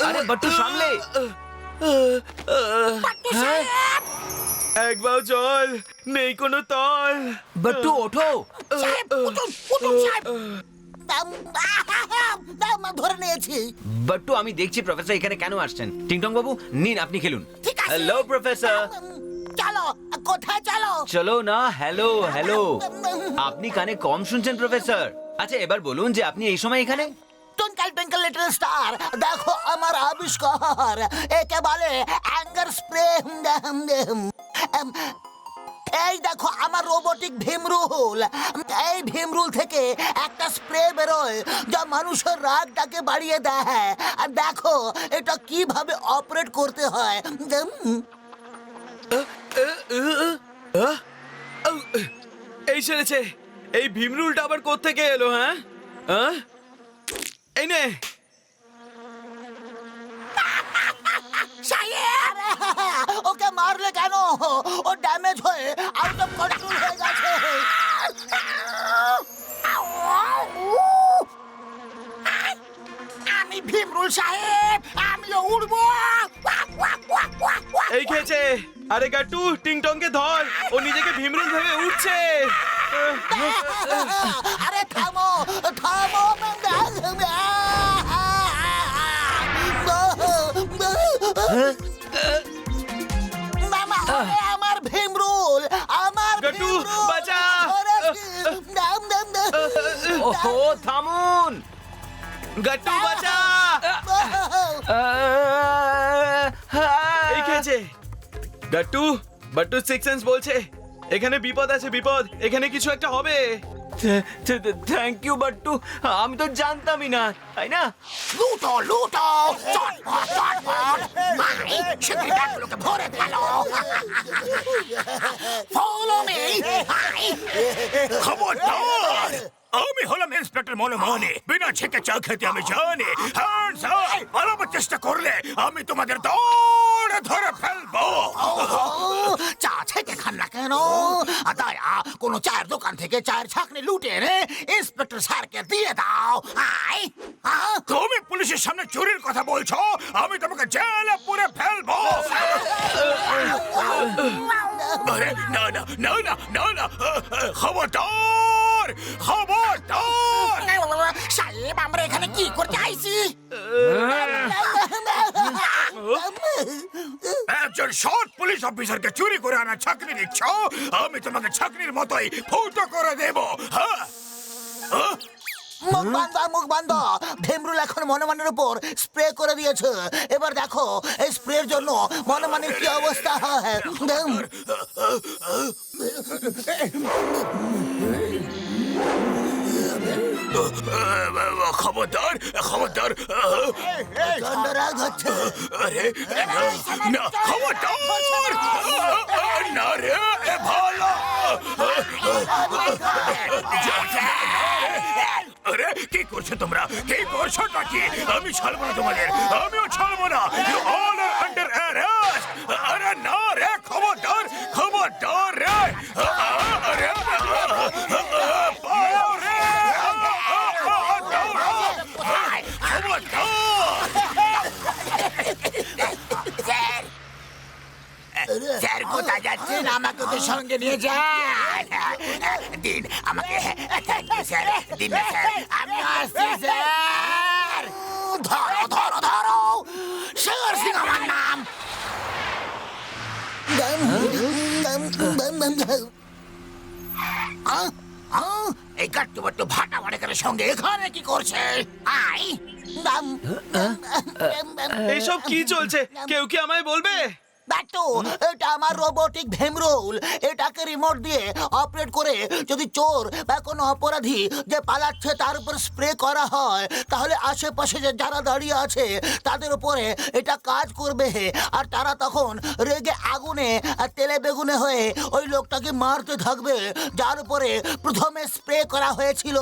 আরে বট্টু সামলে। একবার জল নেই কোনো তল। বট্টু ওঠো। ধরে নিয়েছি। বট্টু আমি দেখছি প্রফেসর এখানে কেন আসছেন। টিংটং বাবু নিন আপনি খেলুন। ঠিক আছে। Hello professor. চলো, কোথায় চলো? চলো না। Hello hello. আপনি কানে কম শুনছেন প্রফেসর। আচ্ছা এবার বলুন যে আপনি এই সময় এখানে। টুইঙ্কল টুইঙ্কল লিটল স্টার, দেখো আমার আবিষ্কার, একে বলে অ্যাঙ্গার স্প্রে। এই দেখো আমার রোবোটিক ভীমরুল। এই ভীমরুল থেকে একটা স্প্রে বেরোয় যা মানুষের রাগটাকে বাড়িয়ে দেয়। আর দেখো এটা কিভাবে অপারেট করতে হয়। এই সেরেছে। এই ভীমরুলটা আবার কোত্থেকে এলো? হ্যাঁ এই নে। ওকে মারলে কেন? ও ড্যামেজ হয়ে আউট অফ কন্ট্রোল হয়ে গেছে। আমি ভীমরুল সাহেব, আমিও উড়বো। এই খেয়েছে। আরে গাট্টু টিংটংকে ধর, ও নিজেকে ভীমরুল ভেবে উঠছে। আরে থামো থামো। মামা, আমার ভীমরুল, আমার গাট্টু, ভীমরুল। বাঁচা। ওহো থামুন। গাট্টু বাঁচা। এই খেয়েছে। গাট্টু বাট্টু সিক্স সেন্স বলছে এখানে বিপদ আছে, বিপদ। এখানে কিছু একটা হবে। থ্যাংক ইউ বট্টু, আমি তো জানতামই না, তাই না? লুটো লুটো, চটপট চটপট, মাই শিগগিরই ব্যাগগুলোকে ভরে ফেলো। Follow me. খবরদার! আমি হলাম ইন্সপেক্টর মনোমনি। বিনা ছেকে চা খেতে আমি জানি। Hands up! পালাবার চেষ্টা করলে আমি তোমাদের দৌড়ে ধরে ফেলবো। চা ছেঁকে খান না কেন? দয়া কোনো চায়ের দোকান থেকে চায়ের ছাকনি লুটে এনে ইন্সপেক্টর স্যারকে দিয়ে দাও। তুমি পুলিশের সামনে চুরির কথা বলছো? আমি তোমাকে জেলে পুরে ফেলবো। আরে না না না না না না! খবরদার! খবরদার! সাহেব, আমরা এখানে কি করতে আইছি? একজন সৎ পুলিশ অফিসারকে চুরি করে আনা ছাকনি দিচ্ছ? আমি তোমাকে ছাকনির মতোই ফুটো করে দেব। হ্যাঁ, মুখ বন্ধ, মুখ বন্ধ। ভীমরুল এখন মনমানের উপর স্প্রে করে দিয়েছে। এবার দেখো এই স্প্রের জন্য মনমানের কি অবস্থা হয়। খবরদার! খবরদার! প্রচন্ড রাগ হচ্ছে। আরে না, খবরদার! না রে, ভালো। আরে কি করছো তোমরা? কি করছো নাকি? আমি ছাড়বো না তোমাদের, আমিও ছাড়বো না। You all are under arrest! আরে না রে, খবরদার! খবরদার রে! আরে পালাও রে! স্যার কোথায় যাচ্ছেন? আমাকে ওদের সঙ্গে নিয়ে যান। দিন আমাকে। থ্যাংক ইউ স্যার, দিন না স্যার, আমি আসছি স্যার। ধরো ধরো ধরো, শের সিং আমার নাম। এই কাট্টু বাট্টু ভাটা মানেকারের সঙ্গে এখানে কি করছে? আই এইসব কি চলছে? কেউ কি আমায় বলবে? বাট্টু, এটা আমার রোবোটিক ভীমরুল। এটাকে রিমোট দিয়ে অপারেট করে যদি চোর বা কোনো অপরাধী যে পালাচ্ছে তার উপর স্প্রে করা হয়, তাহলে আশেপাশে যে যারা দাঁড়িয়ে আছে তাদের উপরে এটা কাজ করবে। আর তারা তখন রেগে আগুনে আর তেলে বেগুনে হয়ে ওই লোকটাকে মারতে থাকবে যার উপরে প্রথমে স্প্রে করা হয়েছিল।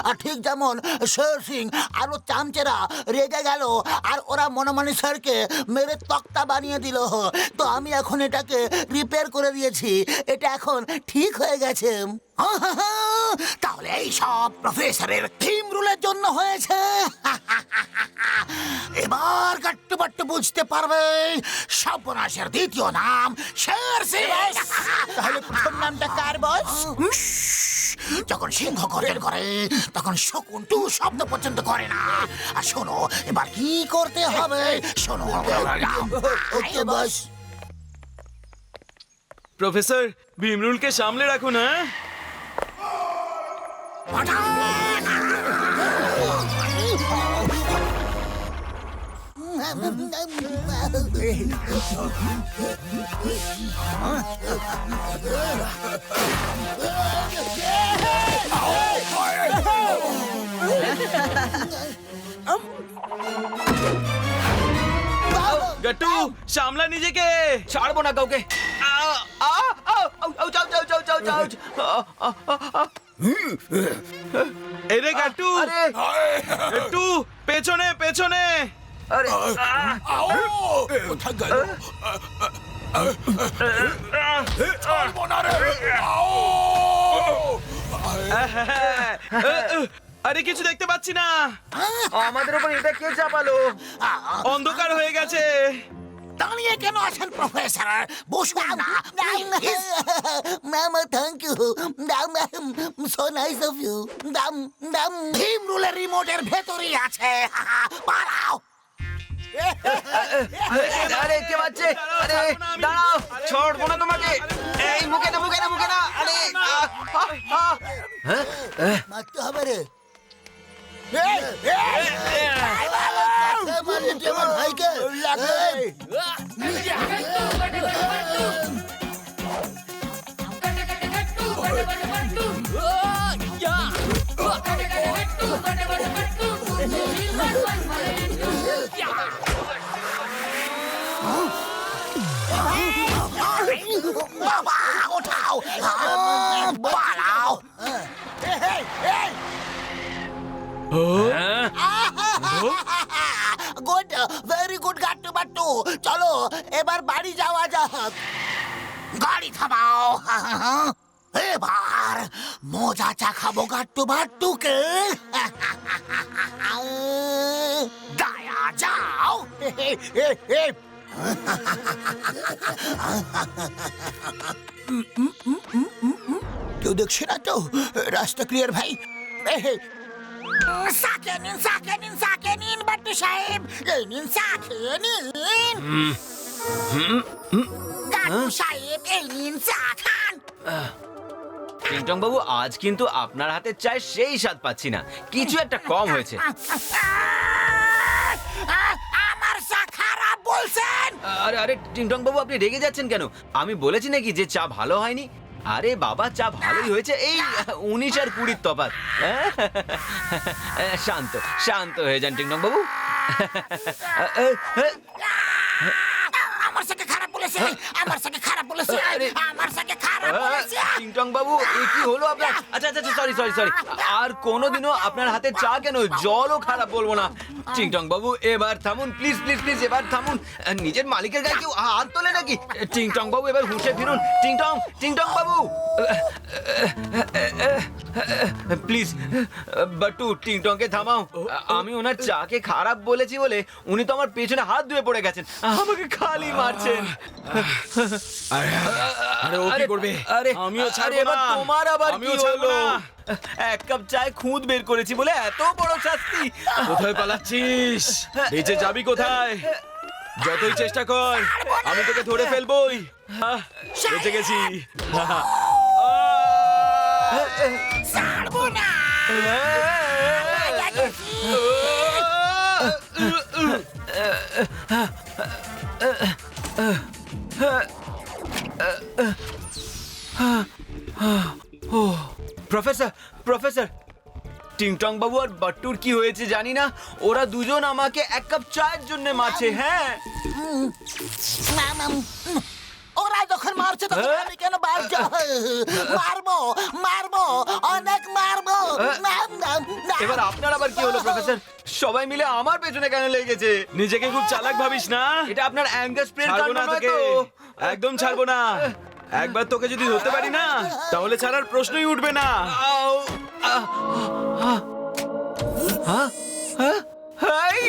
আর ঠিক যেমন শের সিং আরো চামচেরা রেগে গেল আর ওরা মনোমানি স্যারকে মেরে তক্তা বানিয়ে দিল। তো আমি এখন এটাকে রিপেয়ার করে দিয়েছি, এটা এখন ঠিক হয়ে গেছে। তাহলে এই সব প্রফেসরের থিম রুলের জন্য হয়েছে। এবার গাট্টু বাট্টু বুঝতে পারবে সর্বনাশের দ্বিতীয় নাম শের সিং। তাহলে প্রথম নামটা কার বস? যখন সিংহ গর্জন করে তখন শকুন টু শব্দ পর্যন্ত করে না। আর শোনো এবার কি করতে হবে শোনো। ওকে বস। প্রফেসর ভীমরুলকে সামলে রাখুন, হ্যাঁ? গট্টু সামলা নিজেকে। ছাড়বো না কাউকে। যাও যাও যাও যাও যাও। এরে গট্টু, আরে গট্টু পেছনে পেছনে। আরে কোথায় গেল? ছাড়বো না রে। আরে কিছু দেখতে পাচ্ছি না, আমাদের উপর এটা কে চাপালো? অন্ধকার হয়ে গেছে। দাঁড়িয়ে কেন আছেন প্রফেসর? বসুন না। Ma'am thank you. So nice of you. থিম রুলের রিমোটের ভেতরেই আছে। পালাও। আরে কে বাচ্চে? আরে দাঁড়াও, ছাড়বো না তোমাকে। এই মুখে না মুখে না মুখে না। আরে মারতে হবে রে। আমার ভাইকে বাবা ওঠাও। পালাও। Good, very good Gattu বাট্টু। চলো এবার বাড়ি যাওয়া যাক। গাড়ি থামাও। এবার মজা চা খাবো গাট্টু বাট্টুকে। দায়া যাও। কেউ দেখছে না তো? রাস্তা ক্লিয়ার ভাই। সাকে নিন বাট্টু সাহেব। এই নিন চা খেয়ে নিন। গাট্টু সাহেব এই নিন চা খান। টিংটং বাবু, আজ কিন্তু আপনার হাতের চায় সেই স্বাদ পাচ্ছি না। কিছু একটা কম হয়েছে। আমার চা খারাপ বলছেন? আরে আরে টিংটং বাবু, আপনি রেগে যাচ্ছেন কেন? আমি বলেছি নাকি যে চা ভালো হয়নি? আরে বাবা, চা ভালোই হয়েছে। এই 19 আর 20 তফাৎ। শান্ত শান্ত হয়ে যান টিংটং বাবু। আমার সাথে খারাপ বলেছে। আমার সাথে খারাপ বলেছে। আমার সাথে খারাপ বলেছে। টিংটং বাবু, এ কি হলো আপনার? আচ্ছা আচ্ছা সরি সরি সরি। আর কোনোদিনও আপনার হাতে চা কেন, জলও খারাপ বলবো না। টিংটং বাবু এবার থামুন, প্লিজ প্লিজ প্লিজ এবার থামুন। নিজের মালিকের গায়ে কেউ হাত তোলে নাকি? টিংটং বাবু এবার হুঁশে ফিরুন। টিংটং টিংটং বাবু প্লিজ। বাট্টু, টিংটংকে থামাও। আমি ওনার চাকে খারাপ বলেছি বলে উনি তো আমার পেছনে হাত ধুয়ে পড়ে গেছেন, আমাকে খালি মারছেন। আরে ও কি করবে? আরে আমিও আরে ছাড়বো এবার না। তোমার আবার কি আমিও ছাড়বো হলো? না। এক কাপ চায় খুঁত বের করেছি বলে এত বড় শাস্তি? কোথায় পালাচ্ছিস? বেঁচে যাবি কোথায়? যতই চেষ্টা কর আমি তোকে ধরে ফেলবই। বেঁচে গেছি। ছাড়বো না। প্রফেসর প্রফেসর, টিংটং বাবু আর বাট্টুর কি হয়েছে জানি না, ওরা দুজন আমাকে এক কাপ চায়ের জন্য মারছে। হ্যাঁ, ওরা যখন মারছে তখন আমি কেন বাধ্য? মারবো মারবো অনেক মারবো। এবার আপনার আবার কি হলো প্রফেসর? সবাই মিলে আমার পেছনে কেন লেগেছে? নিজেকে খুব চালাক ভাবিস না? এটা আপনার অ্যাঙ্গার স্প্রের ছাড়বো কারণে না নয় তোকে, তো? একদম ছাড়বো না। একবার তোকে যদি ধরতে পারি না তাহলে ছাড়ার প্রশ্নই উঠবে না। আউ, আহ, আহ, আহ, আহ, হাই,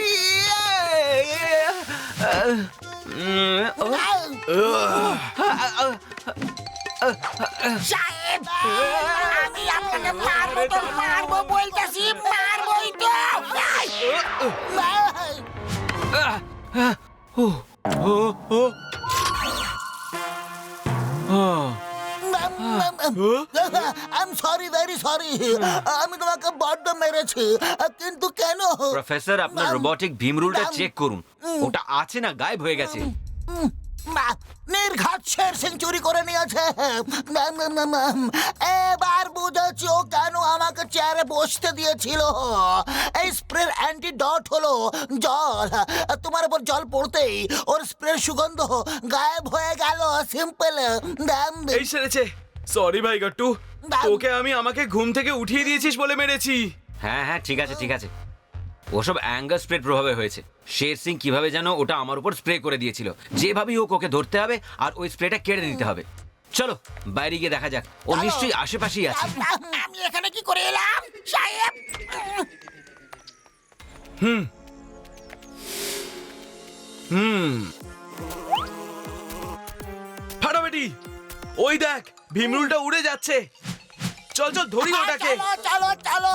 সাহেব আমি আপনাকে মারবো তো মারবো বলতেছি, মারবোই তো। I am sorry, very sorry. আমি তোমাকে বড্ড মেরেছি, কিন্তু কেন? প্রফেসর আপনার রোবটিক ভীম রুলটা চেক করুন, ওটা আছে না গায়েব হয়ে গেছে। নির্ঘাত শের সিং চুরি করে নিয়েছে। এবার বুঝেছি ও কেন আমাকে চেয়ারে বসতে দিয়েছিল। এই স্প্রের অ্যান্টিডট হলো জল। তোমার উপর জল পড়তেই ওর স্প্রের সুগন্ধ গায়েব হয়ে গেল। সিম্পল। এই সেরেছে। সরি ভাই গট্টু, তোকে আমি আমাকে ঘুম থেকে উঠিয়ে দিয়েছিস বলে মেরেছি। হ্যাঁ হ্যাঁ ঠিক আছে ঠিক আছে, ওসব অ্যাঙ্গার স্প্রের প্রভাবে হয়েছে। শের সিং কিভাবে যেন ওটা আমার উপর স্প্রে করে দিয়েছিল। যেভাবেই হোক ওকে ধরতে হবে আর ওই স্প্রেটা কেড়ে নিতে হবে। চলো বাইরে গিয়ে দেখা যাক, ও নিশ্চয়ই আশেপাশেই আছে। আমি এখানে কি করে এলাম সাহেব? ফাটাফাটি ওই দেখ ভীমরুলটা উড়ে যাচ্ছে। চল চল ধরি ওটাকে। চলো চলো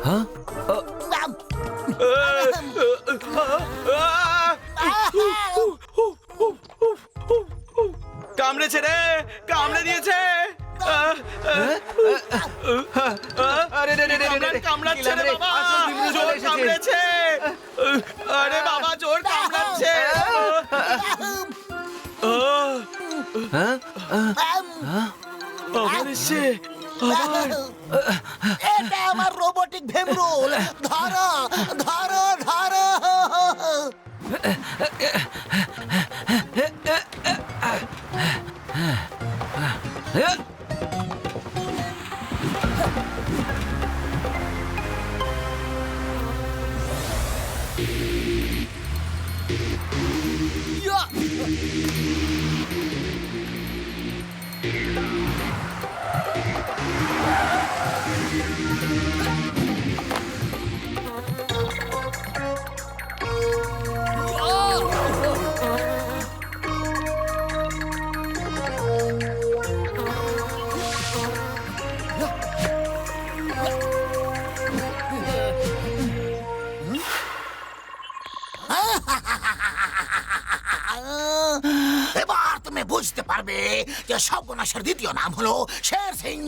হ্যাঁ কামড়েছে রে, কামড়ে দিয়েছে। আরে রে রে রে রে রে, কামড়াচ্ছে রে বাবা, আসল ভীমরুল চলে জোর এসেছে। কামড়েছে। আরে বাবা জোর কামড়াচ্ছে। হ্যাঁ আবার এসছে, আবার। এটা আমার রোবটিক ভীমরুল। ধরো ধরো ধরো। হ্যাঁ। এবার তুমি বুঝতে পারবে যে সর্বনাশের দ্বিতীয় নাম হলো শের সিং।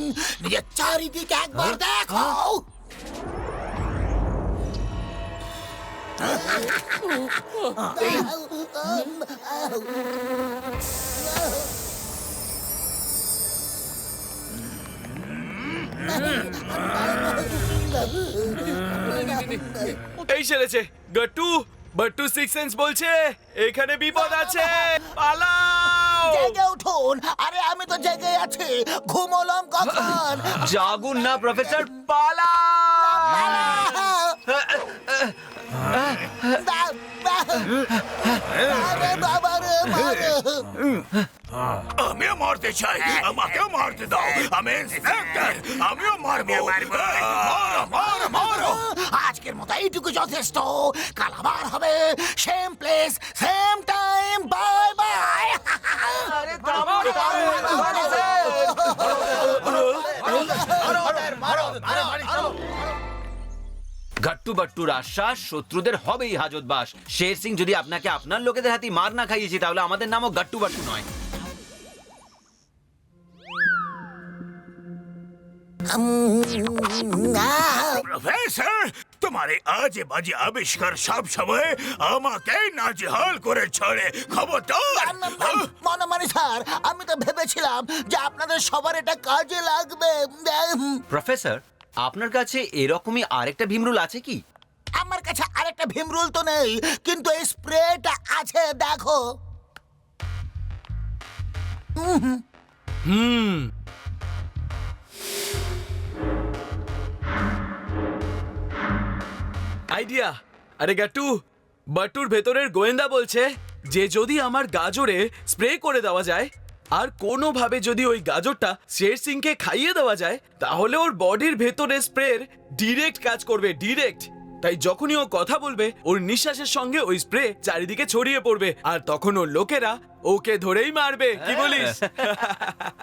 নিজের চারিদিকে একবার দেখো। এই সেরেছে গট্টু, বাট্টু সিক্স সেন্স বলছে এখানে বিপদ আছে, পালাও। জেগে উঠুন। আরে আমি তো জেগে আছি, ঘুমোলাম কখন? জাগুন না প্রফেসর, পালা। আরে বাবা রে মারে। আমিও মারতে চাই, আমাকেও মারতে দাও। আমি ইন্সপেক্টর, আমিও মারবো। মারো মারো মারো। আজকের মতো এইটুকু যথেষ্ট। কাল আবার হবে, same place same time. Bye bye. Gattu বাট্টুর আশ্বাস, শত্রুদের হবেই হাজতবাস। শের সিং যদি আপনাকে আপনার লোকেদের হাতে মার না খাইয়েছি তাহলে আমাদের নামও গাট্টু বাট্টু নয়। প্রফেসর, তোমার আজে বাজে আবিষ্কার সব সময় আমাকে নাজেহাল করে ছড়ে। খবরদার। মনে স্যার, আমি তো ভেবেছিলাম যে আপনাদের সবার এটা কাজে লাগবে। প্রফেসর, আপনার কাছে এরকমই আরেকটা ভীমরুল আছে কি? আমার কাছে আরেকটা ভীমরুল তো নেই, কিন্তু এই স্প্রেটা আছে, দেখো। আইডিয়া। আরে গাট্টু, বাট্টুর ভেতরের গোয়েন্দা বলছে যে যদি আমার গাজরে স্প্রে করে দেওয়া যায় আর কোনোভাবে যদি ওই গাজরটা শের সিংকে খাইয়ে দেওয়া যায় তাহলে ওর বডির ভেতরে স্প্রের ডিরেক্ট কাজ করবে, ডিরেক্ট। তাই যখনই ও কথা বলবে ওর নিঃশ্বাসের সঙ্গে ওই স্প্রে চারিদিকে ছড়িয়ে পড়বে আর তখন ওর লোকেরা ওকে ধরেই মারবে। কি বলিস?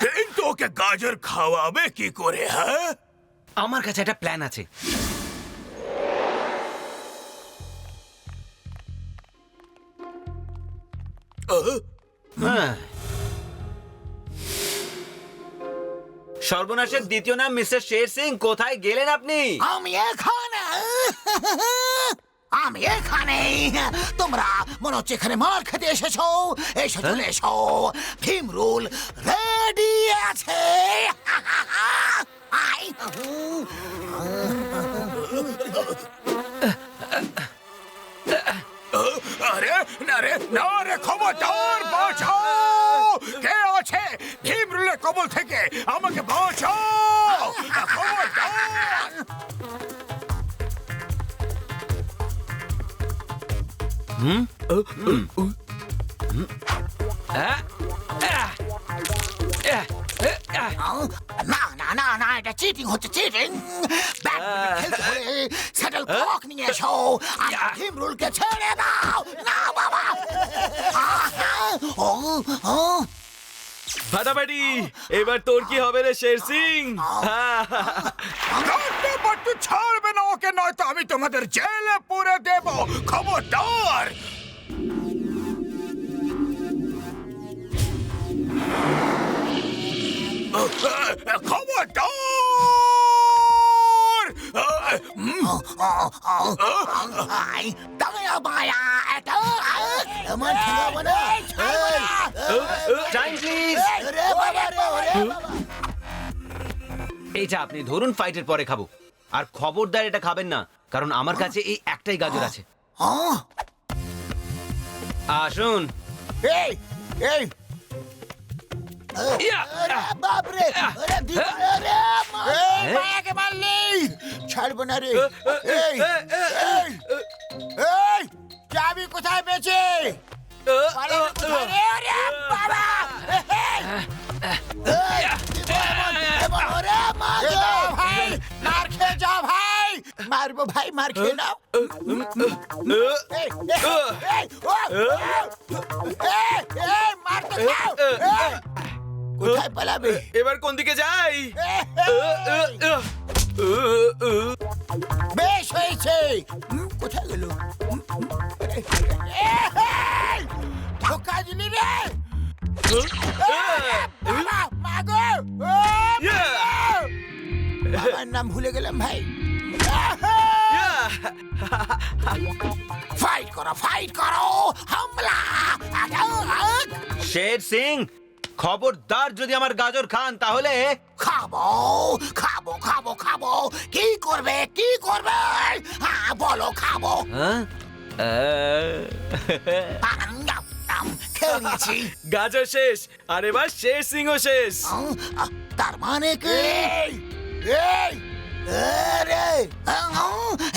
কিন্তু ওকে গাজর খাওয়াবে কি করে? হ্যাঁ, আমার কাছে একটা প্ল্যান আছে। হ্যাঁ। সর্বনাশের দ্বিতীয় নাম মিস্টার শের সিং, কোথায় গেলেন আপনি? আমি এখানে আমি এখানে তোমরা মনে হচ্ছে এখানে মার খেতে এসেছো। এসো, চলে এসো, ভীম রুল রেডি আছে। আই। আরে না রে, না রে, খবরদার, বাঁচাও! কে আছে ভীমরুলের কবল থেকে? আমাকে বাঁচাও, খবরদার! না না না না, এটা চিটিং হচ্ছে, চিটিং। খেলতে হলে সেটেল কক নিয়ে এসো আর ভীম রুলকে ছেড়ে দাও। না বাবা। ও ও ফাটাফাটি, এবার তোর কি হবে রে শের সিং? গাট্টু বাট্টু ছাড়বে না ওকে, নয়তো আমি তোমাদের জেলে পুরে দেব, খবরদার! খবরদার! আই দাঁড়া বায়া, এটা আমার ঠেকাবো না। Time please. ওরে বাবা রে, ওরে বাবা। এইটা আপনি ধরুন, ফাইটের পরে খাবো। আর খবরদার এটা খাবেন না, কারণ আমার কাছে এই একটাই গাজর আছে। আসুন। এই এই ইয়া! বাপরে, ওরে দিবা, ওরে মা! এই মায়াকে মারলি, ছাড়বো না রে। এই এই এই চাবি কোথায় পেয়েছে? পালাবি কোথায় রে? ওরে বাবা! এই, এই, দিবা, এমন, ওরে মা গো! ভাই, মার খেয়ে যাও ভাই। মারবো ভাই, মার খেয়ে নাও। এই, এই, ও, এই, এই, মার তো খাও। এই, কোথায় পালাবে? এবার কোন দিকে যাই? বেশ হয়েছে। কোথায় গেল? ধোকা দিলি রে। বাবা, মা গো! ও, বাবার নাম ভুলে গেলাম ভাই। ফাইট করো, ফাইট করো, হামলা! শের সিং, খবরদার যদি আমার গাজর খান তাহলে খাবো খাবো খাবো খাবো। কি করবে, কি করবে? হ্যাঁ বলো, খাবো। হ্যাঁ? খেয়ে নিয়েছি। গাজর শেষ, আর এবার শের সিংও শেষ। তার মানে কি? এই আরে,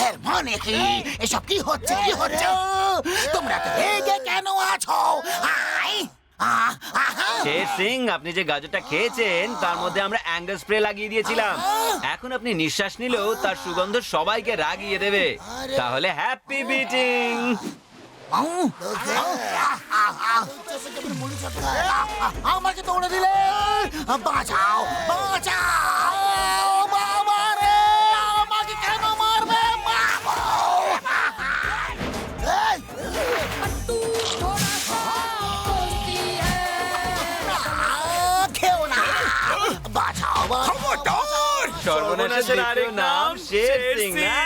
এর মানে কি? এসব কি হচ্ছে, কি হচ্ছে? তোমরা তো রেগে কেন আছো? আই শের সিং, আপনি যে গাজরটা খেয়েছেন তার মধ্যে আমরা অ্যাঙ্গার স্প্রে লাগিয়ে দিয়েছিলাম। এখন আপনি নিঃশ্বাস নিলেও তার সুগন্ধ সবাইকে রাগিয়ে দেবে। তাহলে হ্যাপি বিটিং। আমাকে দৌড়ে দিলে, বাঁচাও, বাঁচাও বাবা রে! আমাকে কেন মারবে? খেও না, বাঁচাও, খবরদার! সর্বনাশের আরেক নাম শের সিং না?